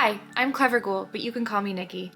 Hi, I'm Clever Ghoul, but you can call me Nikki.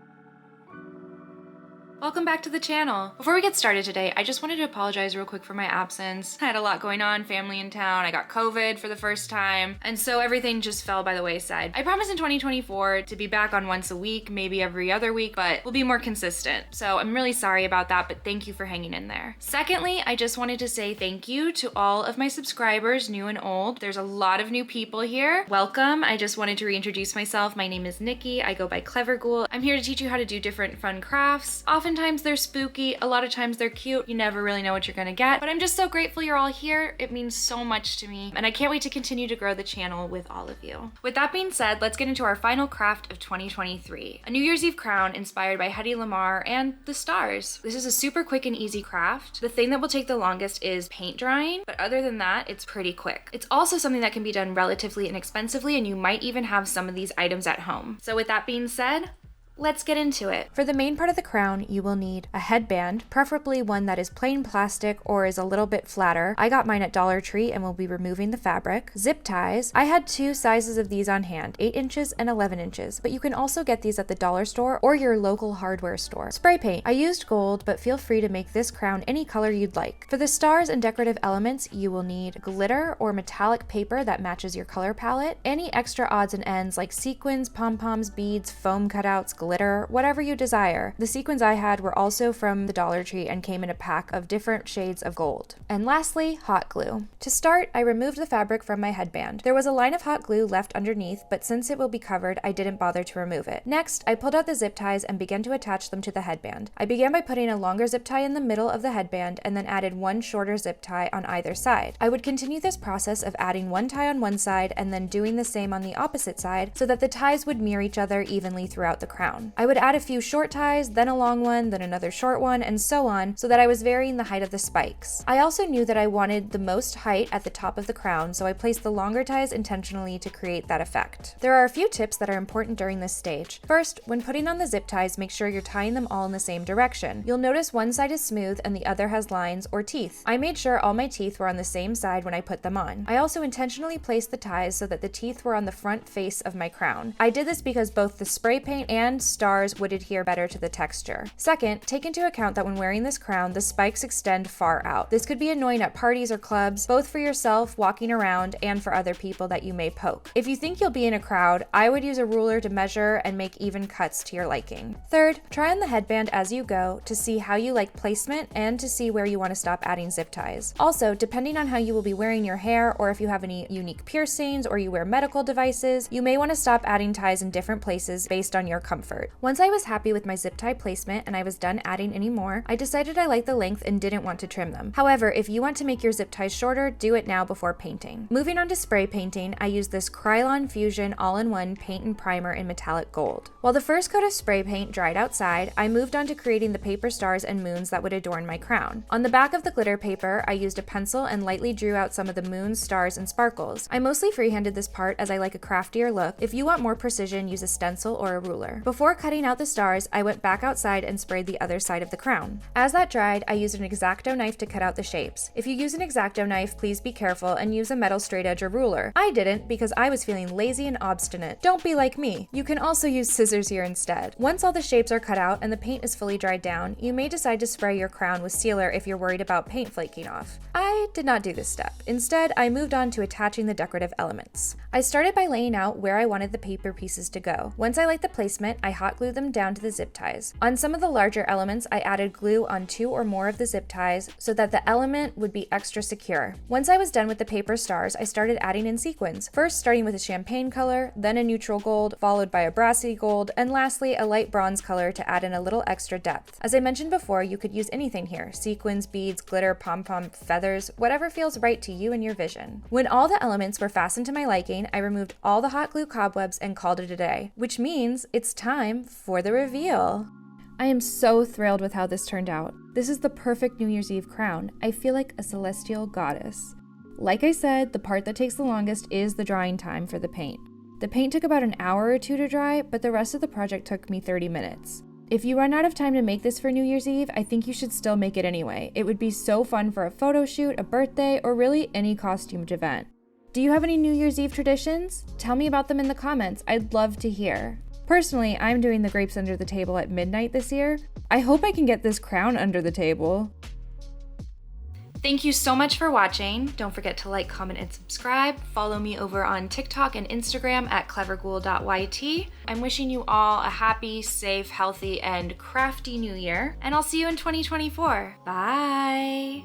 Welcome back to the channel. Before we get started today, I just wanted to apologize real quick for my absence. I had a lot going on, family in town, I got COVID for the first time, and so everything just fell by the wayside. I promise in 2024 to be back on once a week, maybe every other week, but we'll be more consistent. So I'm really sorry about that, but thank you for hanging in there. Secondly, I just wanted to say thank you to all of my subscribers, new and old. There's a lot of new people here. Welcome. I just wanted to reintroduce myself. My name is Nikki. I go by Clever Ghoul. I'm here to teach you how to do different fun crafts. Oftentimes they're spooky, a lot of times they're cute. You never really know what you're gonna get, but I'm just so grateful you're all here. It means so much to me, and I can't wait to continue to grow the channel with all of you. With that being said, let's get into our final craft of 2023, a New Year's Eve crown inspired by Hedy Lamarr and the stars. This is a super quick and easy craft. The thing that will take the longest is paint drying, but other than that, it's pretty quick. It's also something that can be done relatively inexpensively, and you might even have some of these items at home. So with that being said, let's get into it. For the main part of the crown, you will need a headband, preferably one that is plain plastic or is a little bit flatter. I got mine at Dollar Tree and will be removing the fabric. Zip ties. I had two sizes of these on hand, 8 inches and 11 inches, but you can also get these at the dollar store or your local hardware store. Spray paint. I used gold, but feel free to make this crown any color you'd like. For the stars and decorative elements, you will need glitter or metallic paper that matches your color palette, any extra odds and ends like sequins, pom-poms, beads, foam cutouts, glitter, whatever you desire. The sequins I had were also from the Dollar Tree and came in a pack of different shades of gold. And lastly, hot glue. To start, I removed the fabric from my headband. There was a line of hot glue left underneath, but since it will be covered, I didn't bother to remove it. Next, I pulled out the zip ties and began to attach them to the headband. I began by putting a longer zip tie in the middle of the headband and then added one shorter zip tie on either side. I would continue this process of adding one tie on one side and then doing the same on the opposite side so that the ties would mirror each other evenly throughout the crown. I would add a few short ties, then a long one, then another short one, and so on, so that I was varying the height of the spikes. I also knew that I wanted the most height at the top of the crown, so I placed the longer ties intentionally to create that effect. There are a few tips that are important during this stage. First, when putting on the zip ties, make sure you're tying them all in the same direction. You'll notice one side is smooth and the other has lines or teeth. I made sure all my teeth were on the same side when I put them on. I also intentionally placed the ties so that the teeth were on the front face of my crown. I did this because both the spray paint and stars would adhere better to the texture. Second, take into account that when wearing this crown, the spikes extend far out. This could be annoying at parties or clubs, both for yourself walking around and for other people that you may poke. If you think you'll be in a crowd, I would use a ruler to measure and make even cuts to your liking. Third, try on the headband as you go to see how you like placement and to see where you want to stop adding zip ties. Also, depending on how you will be wearing your hair or if you have any unique piercings or you wear medical devices, you may want to stop adding ties in different places based on your comfort. Once I was happy with my zip tie placement and I was done adding any more, I decided I liked the length and didn't want to trim them. However, if you want to make your zip ties shorter, do it now before painting. Moving on to spray painting, I used this Krylon Fusion all-in-one paint and primer in metallic gold. While the first coat of spray paint dried outside, I moved on to creating the paper stars and moons that would adorn my crown. On the back of the glitter paper, I used a pencil and lightly drew out some of the moons, stars, and sparkles. I mostly freehanded this part as I like a craftier look. If you want more precision, use a stencil or a ruler. Before cutting out the stars, I went back outside and sprayed the other side of the crown. As that dried, I used an X-Acto knife to cut out the shapes. If you use an X-Acto knife, please be careful and use a metal straight edge or ruler. I didn't because I was feeling lazy and obstinate. Don't be like me. You can also use scissors here instead. Once all the shapes are cut out and the paint is fully dried down, you may decide to spray your crown with sealer if you're worried about paint flaking off. I did not do this step. Instead, I moved on to attaching the decorative elements. I started by laying out where I wanted the paper pieces to go. Once I liked the placement, I hot glued them down to the zip ties. On some of the larger elements, I added glue on 2 or more of the zip ties so that the element would be extra secure. Once I was done with the paper stars, I started adding in sequins. First starting with a champagne color, then a neutral gold, followed by a brassy gold, and lastly a light bronze color to add in a little extra depth. As I mentioned before, you could use anything here: sequins, beads, glitter, pom-pom, feathers, whatever feels right to you and your vision. When all the elements were fastened to my liking, I removed all the hot glue cobwebs and called it a day, which means it's time for the reveal. I am so thrilled with how this turned out. This is the perfect New Year's Eve crown. I feel like a celestial goddess. Like I said, the part that takes the longest is the drying time for the paint. The paint took about an hour or two to dry, but the rest of the project took me 30 minutes. If you run out of time to make this for New Year's Eve, I think you should still make it anyway. It would be so fun for a photo shoot, a birthday, or really any costumed event. Do you have any New Year's Eve traditions? Tell me about them in the comments. I'd love to hear. Personally, I'm doing the grapes under the table at midnight this year. I hope I can get this crown under the table. Thank you so much for watching. Don't forget to like, comment, and subscribe. Follow me over on TikTok and Instagram at cleverghoul.yt. I'm wishing you all a happy, safe, healthy, and crafty new year, and I'll see you in 2024. Bye!